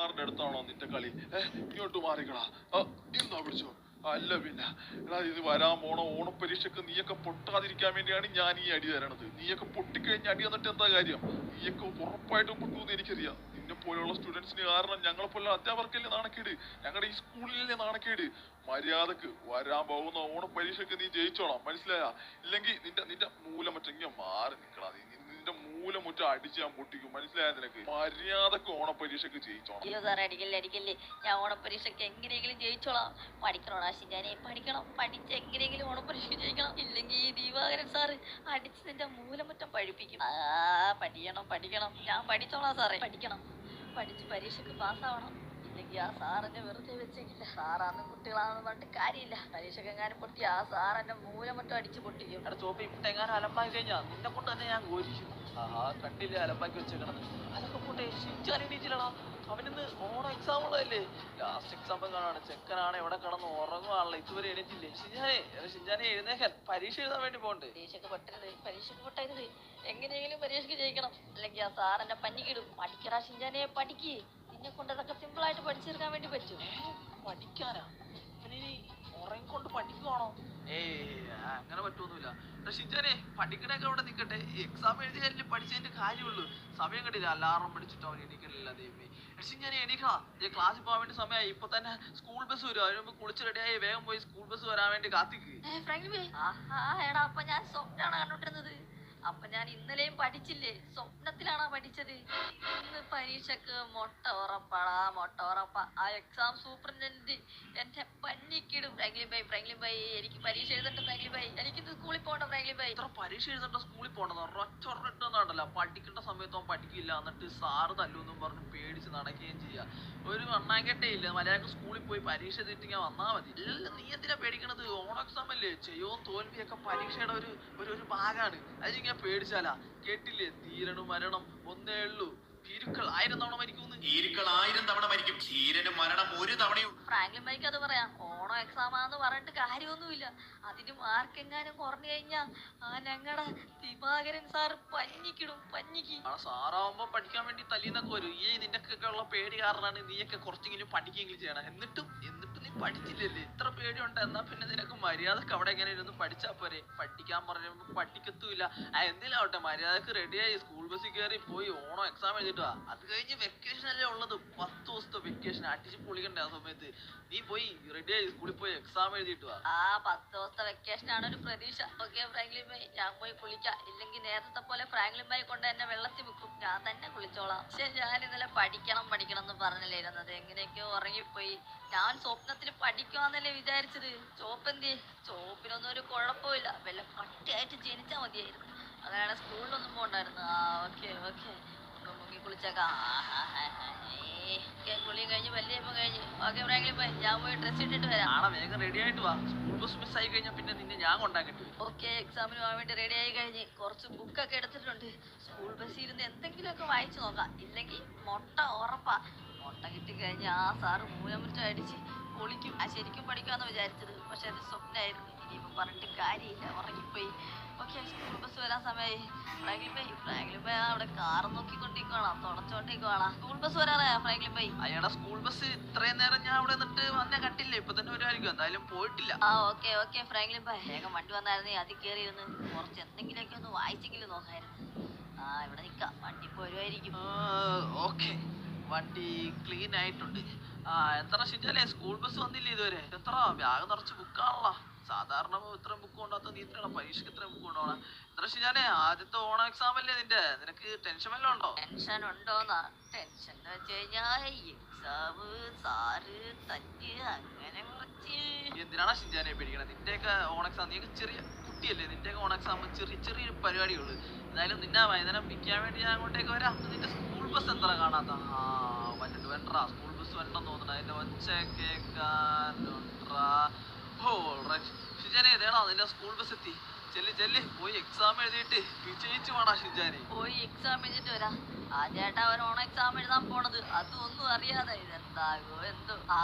ആരുടെ അടുത്താണോ നിന്റെ കളി? ഇങ്ങോട്ട് മാറിക്കടാ. ഇന്നാ പിടിച്ചോ. അല്ല പിന്നെ എടാ, ഇത് വരാൻ പോണ ഓണപ്പരീക്ഷക്ക് നീയൊക്കെ പൊട്ടാതിരിക്കാൻ വേണ്ടിയാണ് ഞാൻ ഈ അടി തരണത്. നീയൊക്കെ പൊട്ടിക്കഴിഞ്ഞ അടി തന്നിട്ട് എന്താ കാര്യം? നീയൊക്കെ ഉറപ്പായിട്ടും പൊട്ടുമെന്ന് എനിക്കറിയാം. നിന്നെ പോലെയുള്ള സ്റ്റുഡൻസിന് കാരണം ഞങ്ങളെ പോലുള്ള അധ്യാപകർക്കല്ലേ നാണക്കേട്, ഞങ്ങളുടെ ഈ സ്കൂളിലെ നാണക്കേട്. മര്യാദക്ക് വരാൻ പോകുന്ന ഓണപ്പരീക്ഷക്ക് നീ ജയിച്ചോളാം, മനസ്സിലായ? ഇല്ലെങ്കിൽ നിന്റെ മൂലമറ്റെങ്കിൽ മാറി നിക്കടാ. നിന്റെ മൂലമുറ്റ അടിച്ച് ഞാൻ പൊട്ടിക്കും, മനസ്സിലായ നിനക്ക്? മര്യാദക്ക് ഓണപ്പരീക്ഷക്ക് ജയിച്ചോളാം. അടിക്കല്ലേ, ഞാൻ ഓണപ്പരീക്ഷക്ക് എങ്ങനെയെങ്കിലും ജയിച്ചോളാം. പഠിക്കണോടാ ശിജാനെ, പഠിക്കണം. പഠിച്ച് എങ്ങനെയെങ്കിലും ഓണപ്പരീക്ഷ ജയിക്കണം. ഇല്ലെങ്കിൽ ഈ ദിവാകരൻ സാറ് അടിച്ച് നിന്റെ മൂലമുറ്റം പഴിപ്പിക്കും. പഠിക്കണം. ഞാൻ പഠിച്ചോളാം സാറേ. പഠിച്ച് പരീക്ഷക്ക് പാസ്സാവണം. ഇല്ലെങ്കിൽ ആ സാറിനെ വെറുതെ വെച്ചേക്കില്ല. സാറാന്ന് കുട്ടികളാണെന്ന് പറഞ്ഞിട്ട് കാര്യമില്ല. പരീക്ഷക്ക് എങ്ങാനും പൊട്ടി ആ സാറെന്റെ മൂലമറ്റം അടിച്ച് പൊട്ടിക്കും. ചോപ്പി ഇപ്പൊ എങ്ങാനും അലമ്പാക്കി കഴിഞ്ഞാ നിന്നെ കൊണ്ട് തന്നെ ഞാൻ ഘോഷിക്കും. കണ്ടില്ലേ അലമ്പാക്കി വെച്ചേക്കണത്? അതൊക്കെ പോട്ടെ, ഷിൻചാൻ എണീറ്റില്ലടാ. അവനിന്ന് ഓണം എക്സാം ഉള്ളതല്ലേ, ലാസ്റ്റ് എക്സാം കാണാണ്. ചെക്കനാണ് എവിടെ കിടന്ന് ഉറങ്ങുവാണല്ലോ, ഇതുവരെ എണീറ്റില്ലേ? ഷിൻചാനെ എഴുന്നേക്കാൻ, പരീക്ഷ എഴുതാൻ വേണ്ടി പോകണ്ടേ? പരീക്ഷക്ക് പൊട്ടരുത്. എങ്ങനെയെങ്കിലും പരീക്ഷക്ക് ജയിക്കണം. അല്ലെങ്കിൽ ആ സാറെന്നെ പഞ്ഞിക്കിടും. പഠിക്കടാ ഷിൻചാനെ, പഠിക്ക്. നിന്നെ കൊണ്ട് അതൊക്കെ സിമ്പിൾ ആയിട്ട് പഠിച്ചെടുക്കാൻ വേണ്ടി പറ്റും. പഠിക്കാനാ? ഇനി ഉറങ്ങിക്കൊണ്ട് പഠിക്കുവാണോ? അങ്ങനെ പറ്റൊന്നുമില്ല. ഷിൻചാനെ പഠിക്കണൊക്കെ അവിടെ നിൽക്കട്ടെ, എക്സാം എഴുതിയാലും പഠിച്ചതിന്റെ കാര്യമുള്ളൂ. സമയം കണ്ടില്ല, അലാറം പഠിച്ചിട്ട് അവൻ എണീക്കണില്ല. ദൈവമേ, ഷിൻചാനെ എണീക്കണം. ക്ലാസ്സിൽ പോകാൻ വേണ്ടി സമയമായി. ഇപ്പൊ തന്നെ സ്കൂൾ ബസ് വരും. അതിന് മുമ്പ് കുളിച്ച് റെഡിയായി വേഗം പോയി സ്കൂൾ ബസ് വരാൻ വേണ്ടി കാത്തിക്ക്. അപ്പൊ ഞാൻ സ്വപ്നമാണ് കണ്ടോണ്ടിരുന്നത്. അപ്പൊ ഞാൻ ഇന്നലെയും പഠിച്ചില്ലേ? സ്വപ്നത്തിലാണോ പഠിച്ചത്? ഇന്ന് പരീക്ഷക്ക് മുട്ട ഉറപ്പാ. ആ എക്സാം സൂപ്രണ്ടന്റ് എന്റെ പഞ്ഞിക്കിടും. ഫ്രാങ്ക്ലിൻ ബൈ എനിക്ക് പരീക്ഷ എഴുതണ്ട. ഫ്രാങ്ക്ലിൻ ബൈ എനിക്കിന്ന് സ്കൂളിൽ പോകണ്ട. ഫ്രാങ്ക്ലിൻ ബൈ ഇത്ര പരീക്ഷ എഴുതണ്ട, സ്കൂളിൽ പോകണ്ടെന്ന് ഒറ്റൊരെണ്ണുണ്ടല്ല. പഠിക്കേണ്ട സമയത്ത് അവൻ പഠിക്കില്ല, എന്നിട്ട് സാറ് തല്ലൂന്നും പറഞ്ഞ് പേടിച്ച് നടക്കുകയും ചെയ്യാ. ഒരു അണ്ണാങ്കെട്ടേ ഇല്ല. മലയാളം സ്കൂളിൽ പോയി പരീക്ഷ എഴുതിട്ട് വന്നാ മതി. ഇല്ല, നീ എന്തിനാ പേടിക്കണത്? ഓണം എക്സാം അല്ലേ, ചെയ്യവും തോൽവിയൊക്കെ പരീക്ഷയുടെ ഒരു ഭാഗമാണ്. അതിങ്ങനെ പേടിച്ചാലാ? കേട്ടില്ലേ, ധീരനും മരണം ഒന്നേ ഉള്ളൂ, ഭീരുക്കൾ 1000 തവണ മരിക്കും. ഭീരുക്കൾ 1000 തവണ മരിക്കും, ധീരന് മരണം ഒരു തവണയും. ഫ്രാങ്ക്ലിൻ ബൈക്ക് അത് പറയാം. ഓണം എക്സാം ആന്ന് പറഞ്ഞിട്ട് കാര്യമൊന്നുമില്ല. അതിന് മാർക്ക് എങ്ങാനും കുറഞ്ഞു കഴിഞ്ഞാ ഞങ്ങളുടെ ദിവാകരൻ സാറ് പഞ്ഞിക്കിടും. സാറാവുമ്പോ പഠിക്കാൻ വേണ്ടി തല്ലിന്നൊക്കെ വരും. നിനക്കൊക്കെ ഉള്ള പേടി കാരണമാണ് നീയൊക്കെ കുറച്ചെങ്കിലും പഠിക്കെങ്കിലും ചെയ്യണം. എന്നിട്ടും നീ പഠിച്ചില്ലല്ലേ? ഇത്ര പേടിയുണ്ട്. എന്നാ പിന്നെ നിനക്ക് മര്യാദക്ക് അവിടെ എങ്ങനെ ഇരുന്ന് പഠിച്ചാ പോരെ? പഠിക്കാൻ പറയുമ്പോ പഠിക്കത്തുമില്ല. എന്തിലാവട്ടെ, മര്യാദക്ക് റെഡിയായി സ്കൂൾ ബസ്സിൽ കയറി പോയി ഓണം എക്സാം എഴുതിട്ട് വാ. അത് കഴിഞ്ഞ് വെക്കേഷൻ അല്ലേ ഉള്ളത്, 10 ദിവസത്തെ വെക്കേഷൻ അടിച്ച് പൊളിക്കണ്ടേ? ആ സമയത്ത് നീ പോയി റെഡിയായി സ്കൂളിൽ പോയി എക്സാം എഴുതിട്ട് വാ. 10 ദിവസത്തെ വെക്കേഷൻ ആണ് ഒരു പ്രതീക്ഷ. ഓക്കെ ഫ്രാങ്ക്ലിൻ ബൈ, ഞാൻ പോയി കുളിക്കാം. ഇല്ലെങ്കിൽ നേരത്തെ പോലെ ഫ്രാങ്ക്ലിൻ ബൈ കൊണ്ട് എന്നെ വെള്ളത്തിൽ വെക്കും. ഞാൻ തന്നെ കുളിച്ചോളാം. പക്ഷെ ഞാൻ ഇന്നലെ പഠിക്കണം എന്ന് പറഞ്ഞല്ലേ ഇരുന്നത്. എങ്ങനെയൊക്കെയോ ഉറങ്ങിപ്പോയി. ഞാൻ സ്വപ്നത്തിൽ പഠിക്കുവാന്നല്ലേ വിചാരിച്ചത്. ചോപ്പിനൊന്നും ഒരു കുഴപ്പമില്ല. വല്ല പട്ടിയായിട്ട് ജനിച്ചാ മതിയായിരുന്നു. അങ്ങനെ സ്കൂളിലൊന്നും പോണ്ടായിരുന്നു. ഓക്കെ മുങ്ങി കുളിച്ചേക്കാം. കുളിയും കഴിഞ്ഞ് വലിയപ്പം കഴിഞ്ഞ്. ഓക്കെ ഫ്രാങ്ക്ലിൻ ബൈ, ഞാൻ പോയി ഡ്രസ് ഇട്ടിട്ട് വരാം. വേഗം റെഡി ആയിട്ട് വാ. സ്കൂൾ ബസ് മിസ് ആയി കഴിഞ്ഞാൽ പിന്നെ നിന്നെ ഞാൻ കൊണ്ടാക്കട്ടെ. ഓക്കെ, എക്സാമിന് പോകാൻ വേണ്ടി റെഡി ആയി കഴിഞ്ഞ് കുറച്ച് ബുക്കൊക്കെ എടുത്തിട്ടുണ്ട്. സ്കൂൾ ബസ്സിൽ ഇരുന്ന് എന്തെങ്കിലുമൊക്കെ വായിച്ചു നോക്കാം. ഇല്ലെങ്കിൽ മുട്ട ഉറപ്പാ. മുട്ട കിട്ടിക്കഴിഞ്ഞ് ആ സാറ് മൂലമുറ്റം അടിച്ച് പൊളിക്കും. ശരിക്കും പഠിക്കാന്ന് വിചാരിച്ചത്, പക്ഷെ അത് സ്വപ്നമായിരുന്നു. ഇനിയിപ്പോ പറഞ്ഞിട്ട് കാര്യമില്ല, ഉറങ്ങിപ്പോയി. ഓക്കെ, സ്കൂൾ ബസ് വരാൻ സമയമായി. ഫ്രാങ്ക്ലിൻ ബൈ അവിടെ കാറ് നോക്കിക്കൊണ്ടിരിക്കുവാണോ, തുടച്ചോണ്ടിരിക്കുവാണോ? സ്കൂൾ ബസ് വരാറായ ഫ്രാങ്ക്ലിൻ ബൈ? അയാളുടെ സ്കൂൾ ബസ് ഇത്രയും നേരം ഞാൻ അവിടെ നിന്നിട്ട് വന്ന കണ്ടില്ലേ? ഇപ്പൊ തന്നെ വരുമായിരിക്കും. എന്തായാലും പോയിട്ടില്ല. ഓക്കെ ഫ്രാങ്ക്ലിൻ ബൈ, വേഗം വണ്ടി വന്നായിരുന്നേ അതിൽ കയറി ഇരുന്ന് കുറച്ച് എന്തെങ്കിലുമൊക്കെ ഒന്ന് വായിച്ചെങ്കിലും നോക്കായിരുന്നു. ഇവിടെ നിക്കാം, വണ്ടി ഇപ്പൊ വരുമായിരിക്കും. ഓക്കെ, വണ്ടി ക്ലീൻ ആയിട്ടുണ്ട്. എത്ര ഷിൻചാനെ, സ്കൂൾ ബസ് വന്നില്ല ഇതുവരെ? എത്ര ബാഗ് നിറച്ച് ബുക്കാണല്ലോ. സാധാരണ ഇത്രയും ബുക്ക് കൊണ്ടാത്ത നീ ഇത്ര പരീക്ഷയ്ക്ക് ഇത്രയും ബുക്ക് കൊണ്ടുപോകണം. എത്ര ഷിൻചാനെ, ആദ്യത്തെ ഓണം എക്സാം അല്ലേ നിന്റെ? നിനക്ക് ടെൻഷൻ വല്ലതും ഉണ്ടോ? ടെൻഷൻ ഉണ്ടോന്നാ? ടെൻഷൻ എന്ന് വെച്ച് കഴിഞ്ഞാൽ എക്സാം, സാറ്, തല്ല്, അങ്ങനെ കുറച്ച്. എന്തിനാണ് ഷിൻചാനെ പേടിക്കണം? നിന്റെയൊക്കെ ഓൺ എക്സാം, നീയൊക്കെ ചെറിയ കുട്ടിയല്ലേ? നിന്റെയൊക്കെ ഓൺ എക്സാം ചെറിയൊരു പരിപാടിയുള്ളൂ. എന്തായാലും നിന്നെ വൈകുന്നേരം പിക്കാൻ വേണ്ടി ഞാൻ അങ്ങോട്ടേക്ക് വരാം. നിന്റെ സ്കൂൾ ബസ് എത്ര കാണാത്ത? വരണ്ടാ, സ്കൂൾ ബസ് വരണ്ടെന്ന് തോന്നുന്നു. അതിന്റെ ഒച്ച കേൾക്കാനുണ്ടാ. ഷിൻചാനെ, ഇതേടാ നിന്റെ സ്കൂൾ ബസ് എത്തി. ചെല്ല് പോയി എക്സാം എഴുതിയിട്ട് വിജയിച്ചു വേണാ ഷിൻചാനെ. പോയി എക്സാം എഴുതിട്ട് വരാം. ആദ്യമായിട്ട് അവൻ ഓണം എക്സാം എഴുതാൻ പോണത്, അതൊന്നും അറിയാതെ. ഇതെന്താകോ എന്തോ.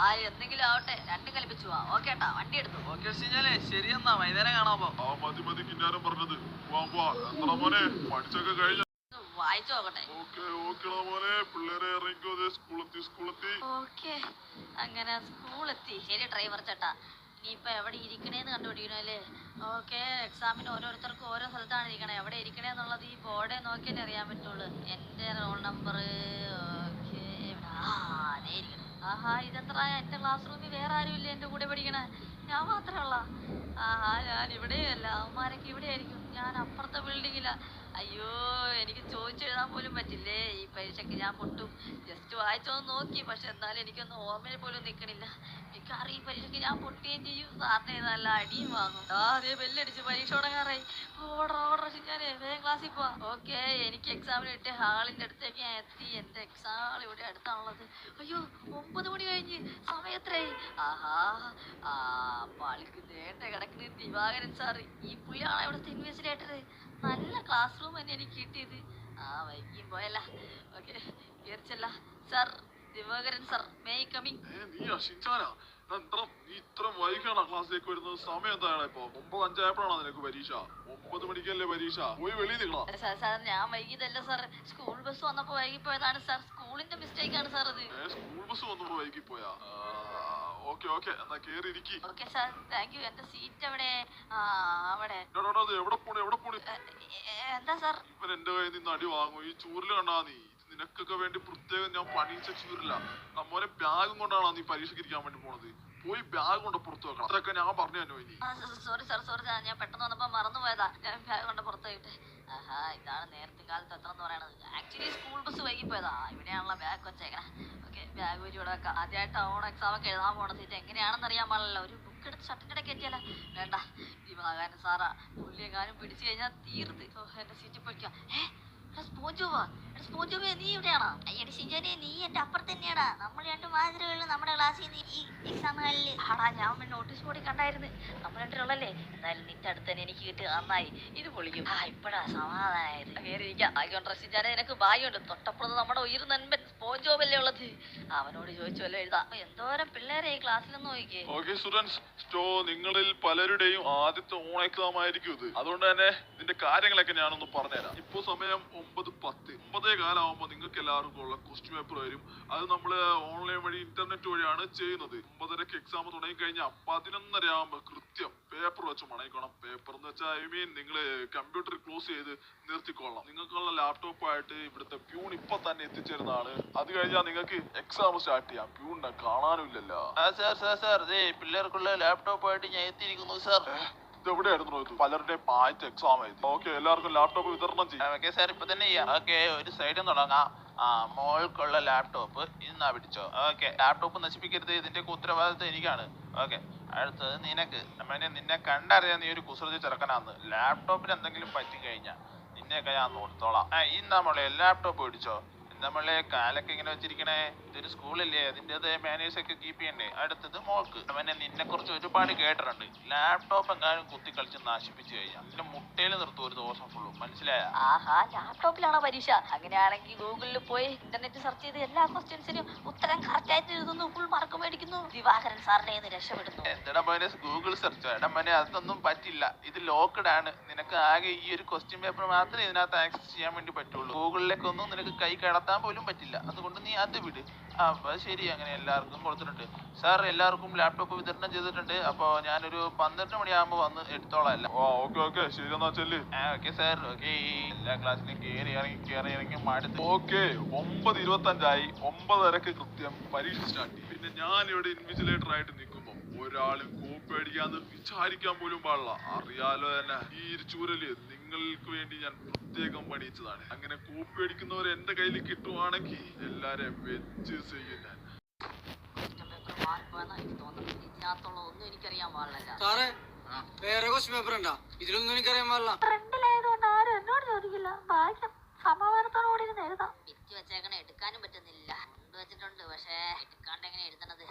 എന്തെങ്കിലും ആവട്ടെ, രണ്ടും കൽപ്പിച്ചു പോവാം. ഓക്കേട്ടാ, വണ്ടി എടുത്തു. ഓക്കെ ഷിൻചാനെ, ശരി എന്നാ വൈകുന്നേരം കാണാമോ? മതി കിന്നാരം പറഞ്ഞത്. മോനെ പഠിച്ചൊക്കെ കഴിഞ്ഞ വായിച്ചു നോക്കട്ടെ. ഓക്കെ മോനെ, പിള്ളേരെ ഇറങ്ങിക്കോ. സ്കൂളെത്തി. ഓക്കെ, അങ്ങനെ സ്കൂളെത്തി. ശരി ഡ്രൈവർ ചേട്ടാ, ഇനിയിപ്പോ എവിടെ ഇരിക്കണേന്ന് കണ്ടുപിടിക്കണല്ലേ? ഓക്കെ, എക്സാമിന് ഓരോരുത്തർക്കും ഓരോ സ്ഥലത്താണ് ഇരിക്കണേ. എവിടെ ഇരിക്കണേന്നുള്ളത് ഈ ബോർഡെ നോക്കിയാലേ അറിയാൻ പറ്റുള്ളൂ. എന്റെ റോൾ നമ്പർ ഓക്കെ, അതേ ഇരിക്കണേ. ആഹാ, ഇതെത്ര? എന്റെ ക്ലാസ് റൂമിൽ വേറെ ആരും ഇല്ല എന്റെ കൂടെ പഠിക്കണേ, ഞാൻ മാത്രമല്ല. ആഹാ, ഞാൻ ഇവിടെയല്ല, അവന്മാരൊക്കെ ഇവിടെ ആയിരിക്കും. ഞാൻ അപ്പുറത്തെ ബിൽഡിങ്ങിലാ. അയ്യോ, എനിക്ക് ചോദിച്ചെഴുതാൻ പോലും പറ്റില്ലേ. ഈ പരീക്ഷയ്ക്ക് ഞാൻ പൊട്ടും. ജസ്റ്റ് വായിച്ചോന്ന് നോക്കി, പക്ഷെ എന്നാലും എനിക്കൊന്നും ഓർമ്മയിൽ പോലും നിൽക്കണില്ല. മിക്കവാറും ഈ പരീക്ഷയ്ക്ക് ഞാൻ പൊട്ടുകയും ചെയ്യും. സാറിന് നല്ല അടിയും വാങ്ങും. അതേ ബെല്ലടിച്ച് പരീക്ഷ തുടങ്ങാറായി. ഓർഡർ ഞാൻ വേഗം ക്ലാസ്സിൽ പോവാം. ഓക്കെ, എനിക്ക് എക്സാമിന് കിട്ടിയ ഹാളിന്റെ അടുത്തേക്ക് ഞാൻ എത്തി. എന്റെ എക്സാം ഹാൾ ഇവിടെ അടുത്താണുള്ളത്. അയ്യോ, 9 മണി കഴിഞ്ഞ്, സമയം എത്രയായി? ആഹാ, പാളിക്ക് നേണ്ട കിടക്കുന്ന ദിവാകരൻ സാറ്. ഈ പുള്ളിയാണ് ഇവിടുത്തെ ഇൻവെസ്റ്റിഗേറ്റർ. നല്ല ക്ലാസ് റൂം തന്നെ എനിക്ക് കിട്ടിയത്. വൈകിയും പോയല്ല. ഓക്കെ, കേറിച്ചല്ല. Sir, Divakaran sir, may I coming? നീ ഇത്ര വൈകാണോ ക്ലാസ്സിലേക്ക് വരുന്നത്? സമയം എന്താണ് ഇപ്പൊ? 9:05 ആയപ്പോഴാണോ നിനക്ക് പരീക്ഷ? 9 മണിക്കല്ലേ പരീക്ഷ? പോയി വെളിയിൽ നിൽക്കണം. സാർ, ഞാൻ വൈകിയതല്ല സാർ. സ്കൂൾ ബസ് വന്നപ്പോ വൈകിപ്പോയതാണ് സാർ. സ്കൂളിന്റെ മിസ്റ്റേക്ക് ആണ് സാർ അത്. സ്കൂൾ ബസ് വന്നപ്പോ വൈകിപ്പോയാ? ഓക്കെ, എന്നാ കേറി ഇരിക്കി. Okay sir, thank you. എന്റെ സീറ്റ് എവിടെ? അവിടെ. എവിടെ പോണി? എന്താ സാർ? ഇവൻ എന്റെ കയ്യിൽ നിന്ന് അടി വാങ്ങും. ഈ ചൂരില് കണ്ടാ നീ? നിനക്കൊക്കെ വേണ്ടി പ്രത്യേകം ഞാൻ പണിയിച്ച ചൂരില്ല. നമ്മോനെ ബാഗും കൊണ്ടാണോ നീ പരീക്ഷയ്ക്ക് ഇരിക്കാൻ വേണ്ടി പോണത്? പോയി ബാഗ് കൊണ്ട് പുറത്തു വെക്കണം. അതൊക്കെ ഞാൻ പറഞ്ഞു തന്നെ. ഇനി സോറി സാർ, ഞാൻ പെട്ടെന്ന് വന്നപ്പോ മറന്നുപോയതാ. ഞാൻ ബാഗ് കൊണ്ട് പുറത്തുപോയിട്ട്. ആഹാ, ഇതാണ് നേരത്തെ കാലത്ത് എത്ര എന്ന് പറയണത്. ആക്ച്വലി സ്കൂൾ ബസ് വൈകിപ്പോയതാ. ഇവിടെയാണല്ലോ ബാഗ് വെച്ചേക്കണേ. ഓക്കെ, ബാഗ് വെച്ച് ഇവിടെ വെക്കാം. ആദ്യമായിട്ട് എക്സാം ഒക്കെ എഴുതാൻ പോണത്. ഇത് എങ്ങനെയാണെന്ന് അറിയാൻ പാടില്ലല്ലോ. ഒരു ബുക്ക് എടുത്ത് ഷർട്ടിന്റെ ഇടയ്ക്ക് എത്തിയാല വേണ്ട. ദിവാകരൻ സാറാ, പുള്ളിയെങ്ങാനും പിടിച്ചു കഴിഞ്ഞാൽ തീർത്ത്. എന്റെ സീറ്റിൽ പോയിക്കാം. സ്പോഞ്ചോബ, നീ ഇവിടെയാണോ? അയ്യടി ശിജോനെ, നീ എന്റെ അപ്പുറത്ത് തന്നെയാടാ. നമ്മൾ രണ്ടു മാതിരിയുള്ള നമ്മുടെ ക്ലാസ്സിൽ ഈ എക്സാം ഹാളിൽ. ആടാ, ഞാൻ നോട്ടീസ് ബോർഡിൽ കണ്ടായിരുന്നു. നമ്മൾ രണ്ടുള്ളല്ലേ? എന്തായാലും നിന്റെ അടുത്ത് തന്നെ എനിക്ക് കിട്ടി, നന്നായി. ഇത് പൊളിക്കും. ഇപ്പഴാ സമാധാനായത്. കേറിയിരിക്കാം. ആയിക്കോട്ടെ ശിജാനെ, നിനക്ക് ഭാഗ്യമുണ്ട്. തൊട്ടപ്പുറത്ത് നമ്മുടെ ഉയർ നൻപൻ സ്പോഞ്ചോബല്ലേ ഉള്ളത്. അവനോട് ചോദിച്ചു വല്ല എഴുതാം. എന്തോരം പിള്ളേരെ ഈ ക്ലാസ്സിലൊന്നും നോക്കിയേ. ഓക്കെ സ്റ്റുഡൻസ്, നിങ്ങളിൽ പലരുടെയും ആദ്യത്തെ ഓൺ എക്സാം ആയിരിക്കും ഇത്. അതുകൊണ്ട് തന്നെ ഇതിന്റെ കാര്യങ്ങളൊക്കെ ഞാനൊന്ന് പറഞ്ഞുതരാം. ഇപ്പൊ സമയം 9:10. 9:15 നിങ്ങൾക്ക് എല്ലാവർക്കും ഉള്ള ക്വസ്റ്റ്യൻ പേപ്പർ വരും. അത് നമ്മള് ഓൺലൈൻ വഴി ഇന്റർനെറ്റ് വഴിയാണ് ചെയ്യുന്നത്. 9:30 എക്സാം തുടങ്ങി കഴിഞ്ഞാൽ 11:30 കൃത്യം പേപ്പർ വെച്ച് മണയിക്കണം. പേപ്പർ എന്ന് വെച്ചാൽ നിങ്ങള് കമ്പ്യൂട്ടർ ക്ലോസ് ചെയ്ത് നിർത്തിക്കൊള്ളണം. നിങ്ങൾക്കുള്ള ലാപ്ടോപ്പായിട്ട് ഇവിടുത്തെ പ്യൂൺ ഇപ്പൊ തന്നെ എത്തിച്ചേരുന്നതാണ്. അത് കഴിഞ്ഞാൽ നിങ്ങൾക്ക് എക്സാം സ്റ്റാർട്ട് ചെയ്യാം. പ്യൂണിനെ കാണാനും ഇല്ലല്ലോ. സാർ, പിള്ളേർക്കുള്ള ലാപ്ടോപ്പായിട്ട് ഞാൻ എത്തിയിരിക്കുന്നു സാർ. ഇതെവിടെയായിരുന്നു ഇത്? പലരുടെയും ആദ്യത്തെ എക്സാം ആയിരുന്നു. ഓക്കെ, എല്ലാവർക്കും ലാപ്ടോപ്പ് വിതരണം ചെയ്യാം. ഓക്കെ സാർ, ഇപ്പൊ തന്നെ ചെയ്യാം. ഓക്കെ, ഒരു സൈഡിൽ തുടങ്ങാം. മോൾക്കുള്ള ലാപ്ടോപ്പ് ഇന്നാ പിടിച്ചോ. ഓക്കെ, ലാപ്ടോപ്പ് നശിപ്പിക്കരുത്. ഇതിന്റെ ഉത്തരവാദിത്വം എനിക്കാണ്. ഓക്കെ, അടുത്തത് നിനക്ക്. നിന്നെ കണ്ടറിയാൻ നീ ഒരു കുസൃതി ചെറുക്കനാന്ന്. ലാപ്ടോപ്പിന് എന്തെങ്കിലും പറ്റി കഴിഞ്ഞാ നിന്നെയൊക്കെ ഞാൻ നോക്കിത്തോളാം. ഇന്നാ മോളെ ലാപ്ടോപ്പ് പിടിച്ചോ. നമ്മളെ കാലൊക്കെ ഇങ്ങനെ വെച്ചിരിക്കണേ. ഇതൊരു സ്കൂളല്ലേ, അതിൻ്റെത് മാനേഴ്സ് ഒക്കെ കീപ്പ് ചെയ്യണ്ടേ. അടുത്തത് മോൾക്ക്. നിന്നെ കുറിച്ച് ഒരുപാട് കേട്ടിട്ടുണ്ട്. ലാപ്ടോപ്പ് എങ്ങാനും കുത്തി കളിച്ച് നശിപ്പിച്ചു കഴിഞ്ഞാൽ നിന്റെ മുട്ടയിൽ നിർത്തും ഒരു ദിവസം ഫുള്ളും. മനസ്സിലായ? ആഹാ, ലാപ്ടോപ്പിലാണോ പരീക്ഷ? അങ്ങനെയാണെങ്കിൽ ഗൂഗിളിൽ പോയി ഇന്റർനെറ്റ് സെർച്ച് ചെയ്ത് എല്ലാ ക്വസ്റ്റ്യൻസിനും ഉത്തരം കറക്റ്റ് ആയിട്ട് എഴുതുന്നു. Full mark മേടിക്കുന്നു. ദിവാകരൻ സാറിനെ രക്ഷപ്പെടുന്നു. എന്താ മോനെ ഗൂഗിൾ സെർച്ച്? എടാ മോനെ, അതൊന്നും പറ്റില്ല. ഇത് ലോക്ക്ഡ് ആണ്. നിനക്ക് ആകെ ഈ ഒരു ക്വസ്റ്റ്യൻ പേപ്പർ മാത്രമേ ഇതിനകത്ത് ആക്സസ് ചെയ്യാൻ വേണ്ടി പറ്റുള്ളൂ. ഗൂഗിളിലേക്കൊന്നും നിനക്ക് കൈ കടത്താൻ പോലും പറ്റില്ല. അതുകൊണ്ട് നീ അത് വിട്. അപ്പൊ ശരി, അങ്ങനെ എല്ലാവർക്കും കൊടുത്തിട്ടുണ്ട്. സാർ, എല്ലാവർക്കും ലാപ്ടോപ്പ് വിതരണം ചെയ്തിട്ടുണ്ട്. അപ്പൊ ഞാനൊരു 12 മണിയാകുമ്പോ വന്ന് എടുത്തോളാം. ഓക്കെ, ശരി എന്നാ ചെല്ല്. Okay sir. ഓക്കെ, എല്ലാ ക്ലാസ്സിലും കയറി ഇറങ്ങി മാറ്റി. ഓക്കെ, 9:25 9:30 കൃത്യം പരീക്ഷ സ്റ്റാർട്ട് ചെയ്യും. പിന്നെ ഞാൻ ഇവിടെ ഇൻവിജിലേറ്റർ ആയിട്ട് നിൽക്കുമ്പോ ഒരാളും കോപ്പി അടിക്കാന്ന് വിചാരിക്കാൻ പോലും പാടില്ല. അറിയാലോ തന്നെ, ഈ ചൂരല് നിങ്ങൾക്ക് വേണ്ടി ഞാൻ പ്രത്യേകം പണിയിച്ചതാണ്. അങ്ങനെ കോപ്പി അടിക്കുന്നവർ എന്റെ കയ്യിൽ കിട്ടുവാണെങ്കിൽ എല്ലാരെയും വെച്ച് ചെയ്യും ഞാൻ. ഇതിനകത്തുള്ള എനിക്കറിയാൻ പാടില്ല. സാറേ, വേറെ ക്വസ്റ്റ്യൻ പേപ്പർ ഉണ്ടോ? ഇതിലൊന്നും എനിക്കറിയാൻ പാടില്ല. ഫ്രണ്ടിലായതുകൊണ്ട് ആരും എന്നോട് ചോദിക്കില്ല. ഭാഗ്യം, സമാധാനത്തോടുകൂടി ഇരുന്ന് എഴുതാം. വിറ്റ് വെച്ചേക്കണ എടുക്കാനും പറ്റുന്നില്ല. കൊണ്ടുവച്ചിട്ടുണ്ട്, പക്ഷേ എടുക്കാണ്ട് എങ്ങനെ എഴുതണത്?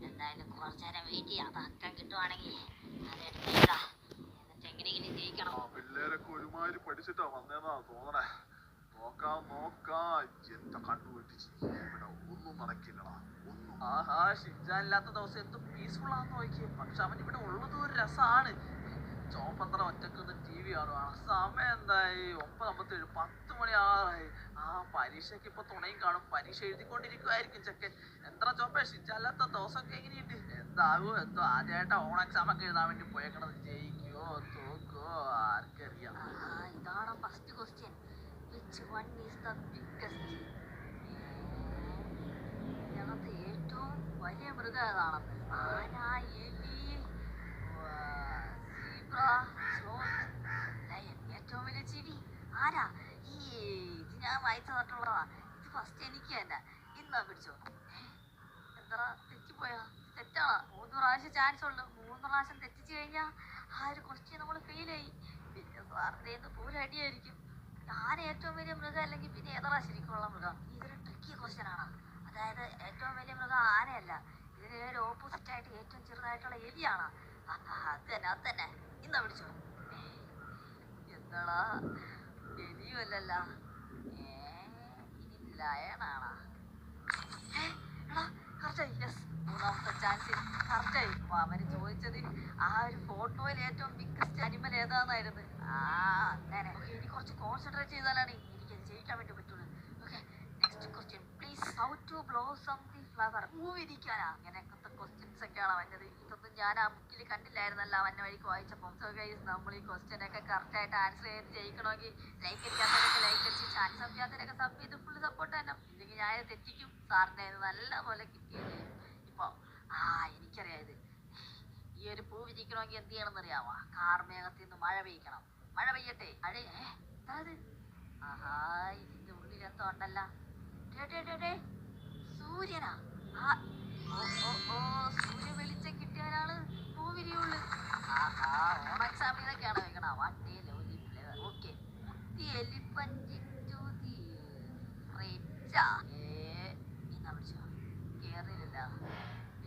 എന്തായാലും കുറച്ചു നേരം വെയിറ്റ് ചെയ്യാം. അറ്റം കിട്ടുവാണെങ്കിൽ അത് എടുത്തേക്കാം. എന്നിട്ട് എങ്ങനെയെങ്കിലും ജയിക്കണം. പിള്ളേരൊക്കെ ഒരുമാതിരി പഠിച്ചിട്ടാ വന്നേന്നാ തോന്നണേ. നോക്കാം. എന്താ കണ്ടുപിടിച്ച് ഇവിടെ ഒന്നും നടക്കില്ലടാ, ഒന്നും. ആഹാ, ഷിജാൻ ഇല്ലാത്ത ദിവസം എന്ത് പീസ്ഫുൾ ആണെന്ന് നോക്കിയേ. പക്ഷെ അവൻ ഇവിടെ ഉള്ളത് ഒരു രസമാണ്. ചോപ്പത്ര ഒറ്റക്കൊന്ന് TV കാണുവാണ്. സമയം എന്തായി? 9:57, 10 മണി ആറായി. ആ പരീക്ഷയ്ക്ക് ഇപ്പൊ തുണയും കാണും. പരീക്ഷ എഴുതിക്കൊണ്ടിരിക്കുവായിരിക്കും ചെക്കൻ. എന്താ ചോപ്പേ ഷിച്ചല്ലാത്ത ദിവസമൊക്കെ എങ്ങനെയുണ്ട്? എന്താകുമോ എന്തോ. ആദ്യമായിട്ടാ ഓൺ എക്സാം ഒക്കെ എഴുതാൻ വേണ്ടി പോയേക്കണത്. ജയിക്കുവോ തോക്കുവോ ആർക്കറിയാം. ഇതാണ് first question. Which one is the biggest? ഇതിനകത്ത് ഏറ്റവും വലിയ മൃഗം ഏതാണെന്ന്? ആന, എലി, സീബ്ര, ലയൺ. ഏറ്റവും വലിയ ജീവി ആരാ? ഇത് ഞാൻ വായിച്ചു തന്നിട്ടുള്ളതാ. ഇത് ഫസ്റ്റ് എനിക്ക് തന്നെ. ഇന്നാ പിടിച്ചോ. എത്ര തെറ്റിപ്പോയാ? തെറ്റാണ്. 3 പ്രാവശ്യം ചാൻസ് ഉണ്ട്. 3 പ്രാവശ്യം തെറ്റിച്ചു കഴിഞ്ഞാൽ ആ ഒരു ക്വസ്റ്റ്യൻ നമ്മൾ ഫെയിലായി. പിന്നെ സാറിൻ്റെ പോലെ അടിയായിരിക്കും. ആന ഏറ്റവും വലിയ മൃഗം അല്ലെങ്കിൽ പിന്നെ ഏതാ ശരിക്കുള്ള മൃഗം? ഇതൊരു ട്രിക്കി ക്വസ്റ്റ്യൻ ആണ്. അതായത് ഏറ്റവും വലിയ മൃഗം ആനയല്ല. ഇതിന് നേരെ ഓപ്പോസിറ്റ് ആയിട്ട് ഏറ്റവും ചെറുതായിട്ടുള്ള എലിയാണ്. അത് തന്നെ. ഇന്നാ പിടിച്ചോ. എന്താടാ എലിയും അല്ലല്ല. ഇനി ലയണാണാ? മൂന്നാമത്തെ ചാൻസ് കറക്റ്റായി. അപ്പൊ അവര് ചോദിച്ചത് ആ ഒരു ഫോട്ടോയിൽ ഏറ്റവും ബിഗ്ഗസ്റ്റ് അനിമൽ ഏതാന്നായിരുന്നു. അങ്ങനെ ഇനി കുറച്ച് കോൺസെൻട്രേറ്റ് ചെയ്താലാണ് എനിക്കത് ജയിക്കാൻ വേണ്ടി പറ്റുള്ളൂ. Okay, next question please. How to blossom the flower? പൂവിരിക്കാനാ? അങ്ങനെയൊക്കെ ക്വസ്റ്റ്യൻസ് ഒക്കെയാണ് വന്നത്. ഇതൊന്നും ഞാൻ ആ ബുക്കിൽ കണ്ടില്ലായിരുന്നല്ല വന്ന വഴിക്ക് വായിച്ചപ്പം. സോ ഗൈസ്, നമ്മൾ ഈ ക്വസ്റ്റ്യൻ ഒക്കെ കറക്റ്റ് ആയിട്ട് ആൻസർ ചെയ്ത് ജയിക്കണമെങ്കിൽ ലൈക്ക് അടിക്കാത്തവരൊക്കെ ലൈക്ക് അടിച്ച്, ചാൻസ് ചെയ്യാത്തവരൊക്കെ സബ് ചെയ്ത് ഫുള്ള് സപ്പോർട്ട് തന്നെ. ഇല്ലെങ്കിൽ ഞാൻ തെറ്റിക്കും. സാറിൻ്റെ നല്ല പോലെ കിട്ടിയത് ഇപ്പൊ എനിക്കറിയാം. ഇത് ഈ ഒരു പൂ വിരിക്കണമെങ്കിൽ എന്ത് ചെയ്യണമെന്ന് അറിയാമോ? കാർമേഘത്തിൽ നിന്ന് മഴ പെയ്യിക്കണം. മഴ പെയ്യട്ടെ. എന്താത്? ഇതിന്റെ ഉള്ളിൽ എന്തോ ഉണ്ടല്ലോ. സൂര്യനാ? സൂര്യ വെളിച്ചം കിട്ടിയവരാണ് പൂ വിരിയുള്ളു. ഓൺ എക്സാമിനൊക്കെയാണ് വെക്കണ. Okay, the elephant to the fridge. കേറില്ല.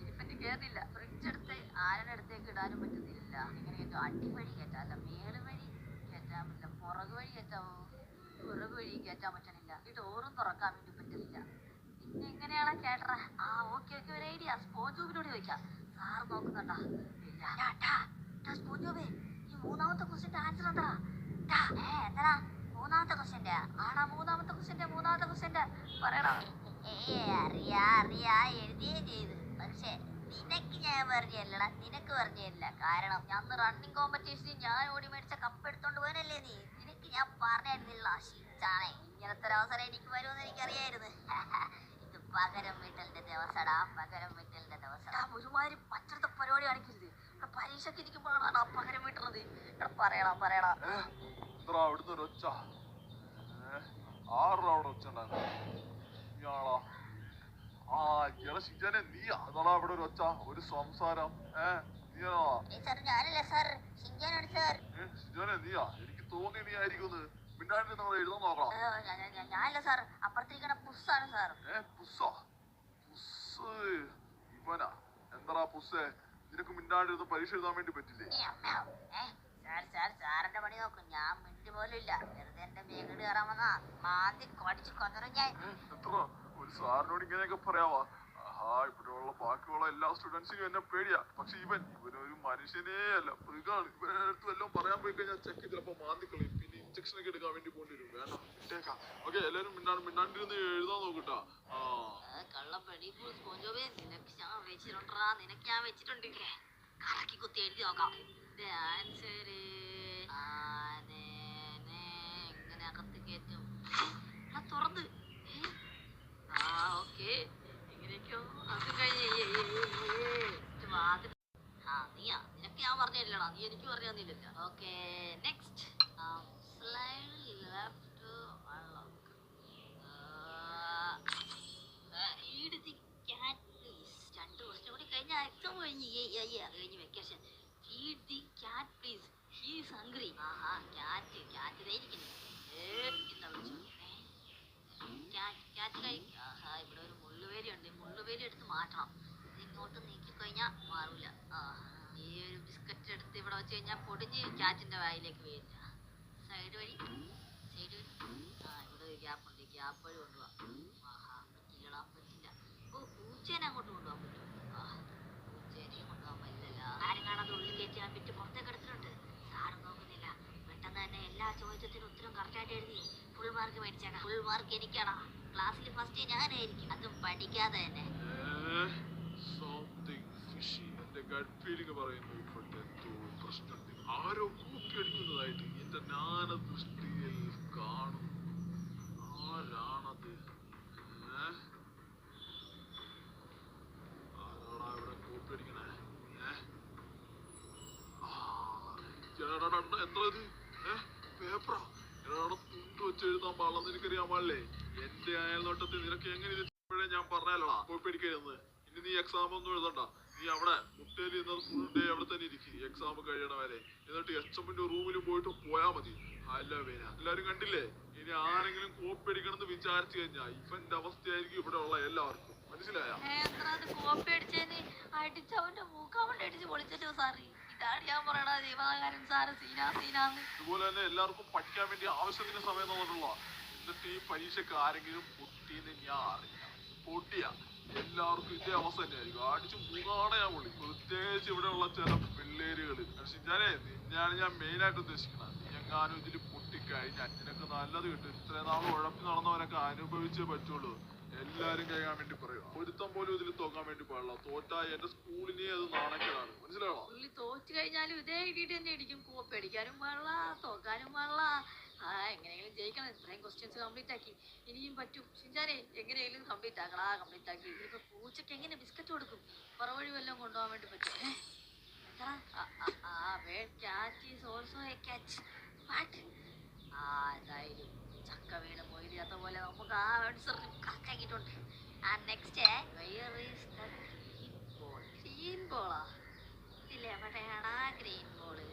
എലിഫന്റ് കേറില്ല. ഫ്രിഡ്ജ് എടുത്ത് ആരുടെ അടുത്തേക്ക് ഇടാനും പറ്റുന്നില്ല. ഇങ്ങനെ കയറ്റും. അടിവഴി കയറ്റാം. അല്ല, മേള് വഴി കയറ്റാൻ പറ്റില്ല. പുറകു വഴി കയറ്റാവോ? പുറകു വഴി കയറ്റാൻ പറ്റണില്ല. ഈ ഡോറും തുറക്കാൻ വേണ്ടി പറ്റുന്നില്ല. പിന്നെ എങ്ങനെയാണ് കേട്ടറ? ഓക്കെ, ഒരു ഐഡിയ. സ്പോഞ്ചൂബിനോട് ചോദിക്കാം. സാറ് നോക്കുന്നുണ്ടാ? ഇല്ല. സ്പോഞ്ചൂബേ, ഈ മൂന്നാമത്തെ ക്വസ്റ്റ്യന്റെ ആൻസർ എന്താ? എന്താ മൂന്നാമത്തെ ക്വസ്റ്റ്യന്റെ? മൂന്നാമത്തെ ക്വസ്റ്റ്യന്റെ പറയടാ. അറിയാ എഴുതിയേ ചെയ്ത്. പക്ഷെ നിനക്ക് ഞാൻ പറഞ്ഞല്ലടാ. നിനക്ക് പറഞ്ഞല്ല. കാരണം ഞാൻ റണ്ണിങ് കോമ്പറ്റീഷനിൽ ഞാൻ ഓടി മേടിച്ച കപ്പ് എടുത്തോണ്ട് പോകാനല്ലേ നീ. നിനക്ക് ഞാൻ പറഞ്ഞിരുന്നില്ല ഷീറ്റാണേ. ഇങ്ങനത്തെ ഒരു അവസരം എനിക്ക് വരുമെന്ന് എനിക്കറിയായിരുന്നു. ഇത് പകരം വീട്ടലിന്റെ ദിവസടാ. പകരം വീട്ടലിന്റെ ദിവസം. ഒരുമാതിരി പറ്റത്തെ പരിപാടി കാണിക്കരുത്. ഇവിടെ പരീക്ഷയ്ക്ക് ഇരിക്കുമ്പോഴാണ് ആ പകരം വീട്ടുള്ളത്. പറയടാ. അവിടുന്ന് ഒരു ഒച്ച. ആരുടെ അവിടെ ഒച്ച ഉണ്ടായിരുന്നു? നീയാണോ? ഷിജാനെ നീയാ? അതാ അവിടെ ഒരു ഒച്ച, ഒരു സംസാരം. നീയാണോ? ഷിജാനെ നീയാ? എനിക്ക് തോന്നി നീ ആയിരിക്കും. മിണ്ടാണ്ട് നമ്മൾ എഴുതാൻ നോക്കണം. ഞാനല്ല സാർ, അപ്പുറത്തിരിക്കണ പുസ്സാണ് സാർ. പുസ്സാ? പുസ് ഇവനാ? എന്താ പുസ്സേ? നിനക്ക് മിണ്ടാണ്ടിരുന്ന് പരീക്ഷ എഴുതാൻ വേണ്ടി പറ്റില്ലേ? സാറിന്റെ പണി നോക്കും. ഞാൻ മിണ്ടി പോലും ഇല്ല. വെറുതെ എന്റെ മേഘട് കയറാൻ വന്നാ മാന്തി കൊടിച്ച് കൊന്നറും ഞാൻ. എത്ര ഒരു സാറിനോട് ഇങ്ങനെയൊക്കെ പറയാവാ? ഇവിടെയുള്ള ബാക്കിയുള്ള എല്ലാ സ്റ്റുഡൻസിനും എന്നെ പേടിയാ. പക്ഷെ ഇവനൊരു മനുഷ്യനേ അല്ല, മൃഗാണ്. ഇവനടുത്ത് വല്ലതും പറയാൻ പോയി കഴിഞ്ഞാൽ ചെക്ക് ചിലപ്പോ മാന്തിക്കളയും. പിന്നെ ഇഞ്ചക്ഷൻ ഒക്കെ എടുക്കാൻ വേണ്ടി പോണ്ടി വരും. വേണ്ട, ഇട്ടേക്കാം. ഓക്കെ, എല്ലാരും മിണ്ടാണ്ടിരുന്ന് എഴുതാൻ നോക്കട്ടാ. കള്ളപ്പടി നിനക്ക് ഞാൻ വെച്ചിട്ടുണ്ടാ. നിനക്ക് ഞാൻ വെച്ചിട്ടുണ്ട്. കറക്കി കുത്തി എഴുതി നോക്കാം. ആൻസർ എങ്ങനെ അകത്ത് കയറ്റും? തുറന്ന്. ഓക്കെ, എങ്ങനെയൊക്കെയോ അത് കഴിഞ്ഞ് നീയാ? നിനക്ക് ഞാൻ പറഞ്ഞു തരില്ലടാ. നീ എനിക്ക് പറഞ്ഞു തന്നില്ലല്ലോ. Okay, next. രണ്ട് ക്വസ്റ്റ്യൻ കൂടി കഴിഞ്ഞ എക്സാം കഴിഞ്ഞ് vacation. Feed the cat please. He is hungry. cat ഇരിക്കുന്നു. എന്താ വിളിച്ചു? cat കഴിക്കും. ഇവിടെ ഒരു മുള്ളുവേലി ഉണ്ട്. മുള്ളുവേലി എടുത്ത് മാറ്റണം. ഇങ്ങോട്ട് നീക്കിക്കഴിഞ്ഞാൽ മാറൂല. ഈ ഒരു ബിസ്ക്കറ്റ് എടുത്ത് ഇവിടെ വെച്ച് കഴിഞ്ഞാൽ പൊടിഞ്ഞ് ക്യാറ്റിന്റെ വായിലേക്ക് വീഴില്ല. സൈഡ് വഴി ഇവിടെ ഒരു ഗ്യാപ്പ് ഉണ്ട്. ഗ്യാപ്പ് വഴി കൊണ്ടുപോകാം. ഇടാൻ പറ്റില്ല. പൂച്ചേനെ അങ്ങോട്ട് കൊണ്ടുപോകാൻ പറ്റും. പൂച്ചേനെയും കൊണ്ടുപോകാൻ പറ്റില്ല. ആരും കാണാതെ ഉള്ളിൽ കയറ്റി ആ വിറ്റ് പുറത്തേക്ക് എടുത്തിട്ടുണ്ട്. പഠിപ്പിച്ചേക്കാം. ഫുൾ മാർക്ക് എനിക്കാടാ. ക്ലാസ്സിൽ ഫസ്റ്റ് ഞാനായിരിക്കും, അതും പഠിക്കാതെ തന്നെ. Something fishy. എന്റെ ഗട്ട് ഫീലിംഗ് പറയുന്നു ഇപ്പോഴത്തെ എന്തോ പ്രശ്നത്തിൽ ആരോ കൂട്ടിയടിക്കുന്നതായിട്ട് എന്റെ ജ്ഞാനദൃഷ്ടിയിൽ കാണുന്നു. ആരാണത്? ആരാടാ ഇവിടെ കൂട്ടിയടിക്കണേ? എത്ര ഇത്? പേപ്പറാ? തുണ്ട് വെച്ച് എഴുതാൻ പാടില്ലെന്ന് എനിക്കറിയാൻ പാടില്ലേ? എന്റെ അയൽനോട്ടത്തിൽ നിനക്ക് എങ്ങനെ ഇത് ഇപ്പോഴേ ഞാൻ പറഞ്ഞാലടാ കൂട്ടിയടിക്കരുതെന്ന്. ഇനി നീ എക്സാം ഒന്നും എഴുതണ്ട. നീ അവിടെ മുട്ടയിൽ ഇന്നത് ഫുൾ ഡേ അവിടെ തന്നെ ഇരിക്കും എക്സാം കഴിയണ വരെ. എന്നിട്ട് എച്ചമ്മിന്റെ റൂമിൽ പോയിട്ട് പോയാ മതി. അല്ല വേന എല്ലാരും കണ്ടില്ലേ? ഇനി ആരെങ്കിലും കോപ്പി അടിക്കണമെന്ന് വിചാരിച്ചു കഴിഞ്ഞാ ഇവന്റെ അവസ്ഥയായിരിക്കും ഇവിടെ ഉള്ള എല്ലാവർക്കും. മനസ്സിലായ? കോപ്പി അടിച്ചതിന് അടിച്ചവന്റെ മൂക്കാവണ്ട് അടിച്ച് പൊളിച്ചിട്ട് സാറി. ഇതാണ് ഞാൻ പറയണ ദിവാകരൻ സാറ് സീനാന്ന്. ഇതുപോലെ തന്നെ എല്ലാവർക്കും പഠിക്കാൻ വേണ്ടി ആവശ്യത്തിന് സമയം തന്നിട്ടുള്ള. എന്നിട്ട് ഈ പരീക്ഷക്ക് ആരെങ്കിലും പൊട്ടിന്ന് ഞാൻ അറിയില്ല. പൊട്ടിയ എല്ലാവർക്കും ഇതേ അവസ്ഥ തന്നെയായിരിക്കും. അടിച്ച് മൂന്നാടെ ഞാൻ പൊളി. പ്രത്യേകിച്ച് ഇവിടെയുള്ള ചില പിള്ളേരുകള്. നിന്നെയാണ് ഞാൻ മെയിൻ ആയിട്ട് ഉദ്ദേശിക്കുന്നത്. എങ്ങാനും ഇതിൽ പൊട്ടിക്കഴിഞ്ഞാൽ നിനക്ക് നല്ലത് കിട്ടും. ഇത്രയും നാൾ ഉഴപ്പി നടന്നവരൊക്കെ അനുഭവിച്ചേ പറ്റുള്ളൂ. എല്ലാരും കഴിയാൻ വേണ്ടി പറയുക. ഒരുത്തം പോലും ഇതിൽ തോക്കാൻ വേണ്ടി പാടില്ല. തോറ്റായി എന്റെ സ്കൂളിനെ അത് നാണക്കേടാണ്. മനസ്സിലാണോ? പുള്ളി തോറ്റു കഴിഞ്ഞാലും ഇതേ ഇടിയിട്ട് തന്നെ അടിക്കും. കോപ്പി അടിക്കാനും പാടില്ല, തോക്കാനും പാടില്ല. എങ്ങനെയെങ്കിലും ജയിക്കണം. ഇത്രയും ക്വസ്റ്റ്യൻസ് കംപ്ലീറ്റ് ആക്കി, ഇനിയും പറ്റും. ഷിൻചാനെ എങ്ങനെയെങ്കിലും കംപ്ലീറ്റ് ആക്കി. ഇതിപ്പോ പൂച്ചക്ക് എങ്ങനെ ബിസ്ക്കറ്റ് കൊടുക്കും? പുറവഴി വല്ലതും കൊണ്ടുപോകാൻ വേണ്ടി പറ്റും. എന്തായാലും ചക്ക വീട് മൊയിലിയാത്ത പോലെ നമുക്ക് ആ ആൻസർ കറക്റ്റാക്കിയിട്ടുണ്ട്. നെക്സ്റ്റ് ഗ്രീൻ ബോളാ? ഇതിൽ എവിടെയാടാ ഗ്രീൻ ബോള്?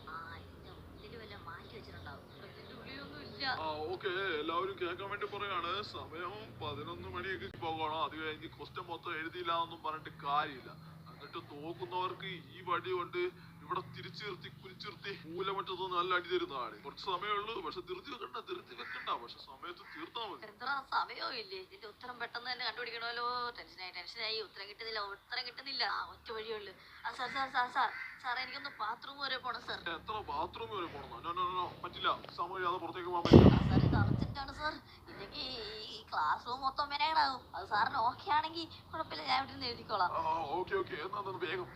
ഇതിൽ വല്ല മാറ്റി വെച്ചിട്ടുണ്ടാവും. ഇതിന്റെ ഉള്ളിലൊന്നും ഇല്ല. ഓക്കെ, എല്ലാവരും കേൾക്കാൻ വേണ്ടി പറയാണ്. സമയം 11 മണിയൊക്കെ പോകണം. അത് കഴിഞ്ഞ് ക്വസ്റ്റ്യൻ മൊത്തം എഴുതിയില്ല എന്നൊന്നും പറഞ്ഞിട്ട് കാര്യമില്ല. എന്നിട്ട് തോക്കുന്നവർക്ക് ഈ വടി കൊണ്ട് ഇവിടെ തിരിച്ചു കുരിച്ചിർത്തി മൂലമറ്റത് നല്ല അടി തരുന്നതാണ്. കുറച്ച് സമയമുള്ളൂ. പക്ഷെ ധൃതി വെക്കണ്ട. പക്ഷെ സമയത്ത് തീർത്താൽ മതി. എത്ര സമയവും ഇല്ലേ? ഇതിന്റെ ഉത്തരം പെട്ടെന്ന് തന്നെ കണ്ടുപിടിക്കണമല്ലോ. ടെൻഷനായി. ഉത്തരം കിട്ടുന്നില്ല. ഒറ്റ വഴിയുള്ളൂ. സാർ എനിക്കൊന്ന് ബാത്റൂം വരെ പോണം സാർ. എത്ര ബാത്റൂം വരെ പോണം? പറ്റില്ല. സമയം അത് പുറത്തേക്ക് പോകാൻ പറ്റില്ല. സാർ ഇത് അർജന്റാണ് സാർ. ഇല്ലെങ്കിൽ ഈ ക്ലാസ് റൂം മൊത്തം മെനകളാകും. അത് സാറിന് ഓക്കെ ആണെങ്കിൽ കുഴപ്പമില്ല, ഞാൻ ഇവിടെ നിന്ന് എഴുതിക്കോളാം. ഓക്കെ. എന്നാ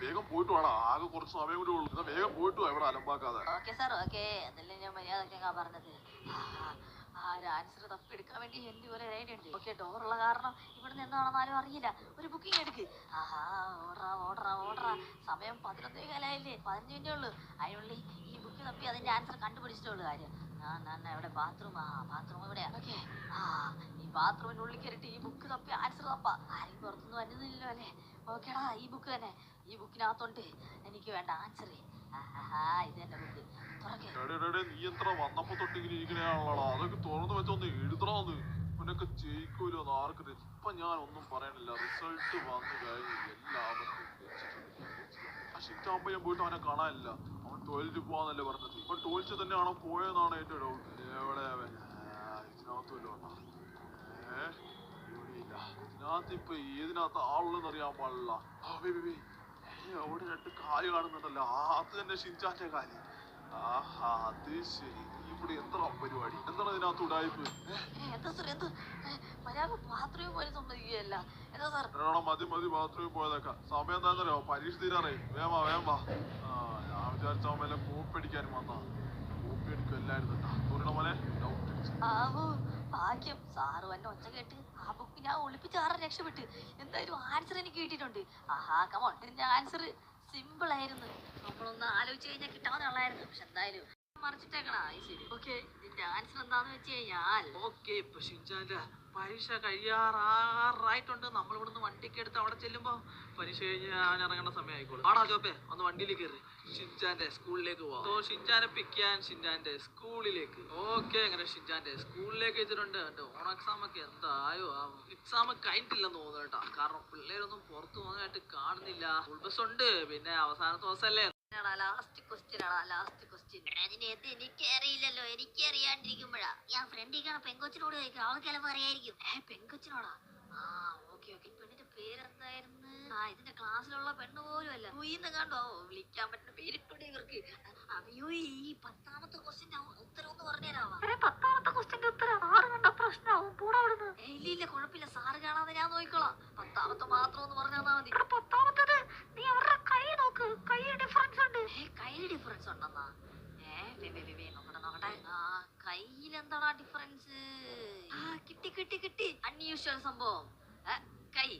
വേഗം പോയിട്ട് വേണം. ആകെ കുറച്ച് സമയം കൂടി ഉള്ളൂ. എന്നാ വേഗം പോയിട്ട് ഇവിടെ അലമ്പാക്കാതെ. Okay sir, okay. അതല്ലേ ഞാൻ മര്യാദക്കാ പറഞ്ഞത്. ഒരു ആൻസർ തപ്പിയെടുക്കാൻ വേണ്ടി എന്ത് പോലെ ഐഡിയ ഉണ്ട്. ഓക്കെ, ഡോറുള്ള കാരണം ഇവിടുന്ന് എന്താണെന്നാലും അറിയില്ല. ഒരു ബുക്കിംഗ് എടുക്ക്. ഓർഡറാ. സമയം 11 കാലായില്ലേ? 15 മിനിറ്റേ ഉള്ളൂ. അതിനുള്ളിൽ ഈ ബുക്ക് തപ്പി അതിന്റെ ആൻസർ കണ്ടുപിടിച്ചിട്ടുള്ളൂ കാര്യം. എവിടെ ബാത്റൂം? ബാത്റൂം എവിടെയാ? ഓക്കെ, ഈ ബാത്റൂമിന്റെ ഉള്ളിൽ കയറിയിട്ട് ഈ ബുക്ക് തപ്പി ആൻസർ തപ്പാ. ആരും പുറത്തൊന്നും വരുന്നില്ലല്ലോ അല്ലേ? ഓക്കേടാ, ഈ ബുക്ക് തന്നെ. ഈ ബുക്കിനകത്തോണ്ട് എനിക്ക് വേണ്ട ആൻസർ. ഇത് തന്നെ ബുക്ക്. നീ എത്ര വന്നപ്പോ തൊട്ടിങ്ങനെ ഇരിക്കണേയാണല്ലോ. അതൊക്കെ തുറന്നു വെച്ചൊന്ന് എഴുതണമെന്ന്. ഇവനൊക്കെ ജയിക്കൂലോ എന്ന് ആർക്കും. ഇപ്പൊ ഞാൻ ഒന്നും പറയണില്ല. റിസൾട്ട് വന്നു കഴിഞ്ഞ് എല്ലാവർക്കും ഷിറ്റാകുമ്പോ ഞാൻ പോയിട്ട് അവനെ കാണാനില്ല. അവൻ ടോയ്ലറ്റിൽ പോവാന്നല്ലേ പറഞ്ഞത്. ഇപ്പൊ ടോയ്ലറ്റ് തന്നെയാണോ പോയെന്നാണ് എന്റെ ഡൗട്ട്. എവിടെ അവൻ? ഇതിനകത്തുമല്ലോ ഇവിടെയില്ല. ഇതിനകത്ത് ഇപ്പൊ ഏതിനകത്ത് ആളുള്ളെന്ന് അറിയാൻ പാടില്ല. അവിടെ 2 കാല് കാണുന്നുണ്ടല്ലോ. അത് തന്നെ ഷിൻചാന്റെ കാല്. അത് ശരി. ഇവിടെ എന്താ പരിപാടി? എന്താണ് ഇതിനകത്ത് ഉടായ്പ്? മതി ബാത്റൂമിൽ പോയതൊക്കെ. സമയം എന്താണെന്നറിയോ? പരീക്ഷ തീരാറേ. വേഗം വാ. ഞാൻ വിചാരിച്ച വല്ല കോപ്പി അടിക്കാനും വന്നാ. കോപ്പി അടിക്കും എല്ലായിരുന്നു കേട്ടോ. മോനെ ഭാഗ്യം സാറ് വന്നെ ഒച്ച കേട്ട് ആ ബുക്ക് ഞാൻ ഒളിപ്പിച്ച് രക്ഷപ്പെട്ട്. എന്തായാലും ആൻസർ എനിക്ക് കിട്ടിയിട്ടുണ്ട്. കമോൺ. ഇതിന്റെ ആൻസർ സിമ്പിൾ ആയിരുന്നു. നമ്മളൊന്ന് ആലോചിച്ച് കഴിഞ്ഞാൽ കിട്ടാവുന്നതായിരുന്നു. പക്ഷെ എന്തായാലും മറിച്ചിട്ടേക്കണ. ശരി, ഓക്കെ. ഇതിന്റെ ആൻസർ എന്താന്ന് വെച്ച് കഴിഞ്ഞാൽ ഇപ്പൊ ഷിൻചാന്റെ പരീക്ഷ കഴിയാറായിട്ടുണ്ട്. നമ്മൾ ഇവിടുന്ന് വണ്ടിക്ക് എടുത്ത് അവിടെ ചെല്ലുമ്പോ പരീക്ഷ കഴിഞ്ഞ് ഞാൻ ഇറങ്ങേണ്ട സമയം ആയിക്കോളും. ആടാ ജോപ്പേ, ഒന്ന് വണ്ടിയിൽ കയറി ഷിൻചാന്റെ സ്കൂളിലേക്ക് പോവാം. ഷിൻചാനെ പിക്ക് ചെയ്യാൻ ഷിൻചാന്റെ സ്കൂളിലേക്ക്. ഓക്കെ, അങ്ങനെ ഷിൻചാന്റെ സ്കൂളിലേക്ക് വെച്ചിട്ടുണ്ട്. ഓൺ എക്സാം ഒക്കെ എന്തായോ? എക്സാം കഴിഞ്ഞിട്ടില്ലെന്ന് തോന്നുന്നു കേട്ടോ. കാരണം പിള്ളേരൊന്നും പുറത്തു പോകുന്നതായിട്ട് കാണുന്നില്ല. സ്കൂൾ ബസ് ഉണ്ട്. പിന്നെ അവസാനത്തെ ദിവസമല്ലേ? Last question. എനിക്കറിയില്ലല്ലോ. എനിക്കറിയാണ്ടിരിക്കുമ്പോഴാ ഞാൻ ഫ്രണ്ടിൽ പെങ്കൊച്ചിനോട് ചോദിക്കും. അവൾക്ക് ചിലപ്പോ അറിയായിരിക്കും. പെങ്കൊച്ചിനോടാ? ഓക്കെ. പെണ്ണിന്റെ പേരെന്തായിരുന്നു? ഇതിന്റെ ക്ലാസ്സിലുള്ള പെണ്ണ് പോലും അല്ല. അറിയില്ല. യൂയിന്ന് കണ്ടോ വിളിക്കാൻ പറ്റുന്ന പേരിട്ടൂടെ ഇവർക്ക്. അയ്യോ ഈ 10ാമത്തെ ക്വസ്റ്റ്യൻ ഉത്തരം ഒന്ന് പറഞ്ഞുതരാവാ? 10ാമത്തെ ക്വസ്റ്റ്യന്റെ ഉത്തരം ആറ് കണ്ട പ്രശ്നമാവും. പോടാ അവിടുന്ന്. ഇല്ല കുഴപ്പമില്ല, സാറ് കാണാതെ ഞാൻ നോക്കിക്കോളാം. 10ാമത്തെ മാത്രം ഒന്ന് പറഞ്ഞു തന്നാ മതി. 10ാമത്തത് നീ അവരുടെ കൈ നോക്ക്, കൈ ഡിഫറൻസ് ഉണ്ട്. കൈ ഡിഫറൻസ് ഉണ്ടെന്നാ? നോക്കട്ടെ. കയ്യിലെന്താടാ ഡിഫറൻസ്? കിട്ടി അൺയൂഷ്വൽ സംഭവം. കൈ.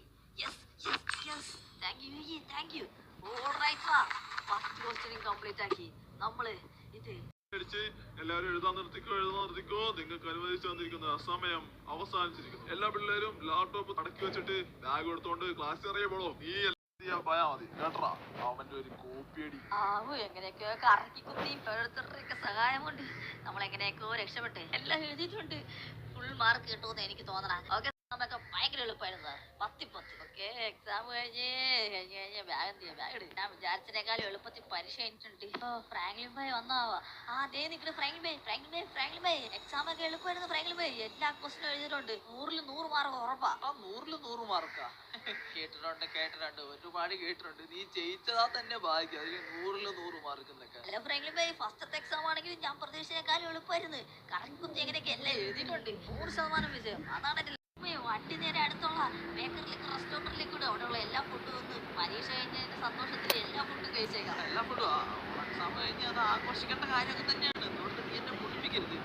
Thank you. ഓൾറൈറ്റ് വാ, ഫസ്റ്റ് ക്വസ്റ്റ്യൻ കംപ്ലീറ്റ് ആക്കി നമ്മള്. ഇത് അടിച്ച് എല്ലാവരും എഴുതാൻ നിർത്തിക്കോ. നിങ്ങൾക്ക് അനുവദിച്ചു തന്നിരിക്കുന്ന സമയം അവസാനിച്ചിരിക്കുന്നു. എല്ലാ പിള്ളേരും ലാപ്ടോപ്പ് അടക്കി വെച്ചിട്ട് ബാഗ് എടുത്തോണ്ട് ക്ലാസ് അറിയപ്പെടോ. നീ പോയാ മതി കേട്ടറാ. അവന്റെ ഒരു കോപ്പിയടി. എങ്ങനെയൊക്കെയോ കറക്കി കുത്തി ഓരോരുത്തരുടെയൊക്കെ സഹായം കൊണ്ട് നമ്മളെങ്ങനെയൊക്കെയോ രക്ഷപ്പെട്ട് എല്ലാം എഴുതിയിട്ടുണ്ട്. ഫുൾ മാർക്ക് കിട്ടുമെന്ന് എനിക്ക് തോന്നണ. ഓക്കെ, നമുക്ക് ഭയങ്കര എളുപ്പമായിരുന്നു സാർ. 10 ഓക്കെ. എക്സാം കഴിഞ്ഞ് ബാഗ് എന്ത് ചെയ്യാം? ബാഗ് ഇട്. ഞാൻ വിചാരിച്ചതിനേക്കാളും എളുപ്പത്തിൽ പരീക്ഷ കഴിഞ്ഞിട്ടുണ്ട്. ഫ്രാങ്ക്ലിൻ ഭായ് വന്നാവാ. ദേ നിൽക്കണ ഫ്രാങ്ക്ലിൻ ഭായ്. എക്സാം ഒക്കെ എളുപ്പമായിരുന്നു ഫ്രാങ്ക്ലിൻ ഭായ്. എല്ലാ ക്വസ്റ്റിനും എഴുതിയിട്ടുണ്ട്. 100ൽ 100 മാർക്ക് ഉറപ്പാ. 100ൽ 100 മാർക്കാ? കേട്ടിട്ടുണ്ട്, ഒരുപാട് കേട്ടിട്ടുണ്ട്. നീ ജയിച്ചതാ തന്നെ ഭാഗ്യം. അതിന് 100ൽ 100 മാർക്ക് എന്നൊക്കെ. അല്ല ഫ്രാങ്ക്ലിൻ ഭായ്, ഫസ്റ്റത്തെ എക്സാം ആണെങ്കിലും ഞാൻ പ്രതീക്ഷിച്ചതിനേക്കാളും എളുപ്പമായിരുന്നു. കറങ്ങി കുത്തി എങ്ങനെയൊക്കെ എല്ലാം എഴുതിയിട്ടുണ്ട്. 100% വിജയം. അതാണ് എന്റെ വണ്ടി നേരെ അടുത്തുള്ള ബേക്കറിലേക്ക് റെസ്റ്റോറന്റിലേക്ക് കൂടെ അവിടെയുള്ള എല്ലാ ഫുഡും ഒന്ന് പരീക്ഷ കഴിഞ്ഞതിന്റെ സന്തോഷത്തിൽ എല്ലാ ഫുഡും കഴിച്ചേക്കാം. എല്ലാ ഫുഡും എക്സാം കഴിഞ്ഞ് അത് ആഘോഷിക്കേണ്ട കാര്യമൊക്കെ തന്നെയാണ്. അതുകൊണ്ട് നീ എന്നെ പൊടിപ്പിക്കരുത്.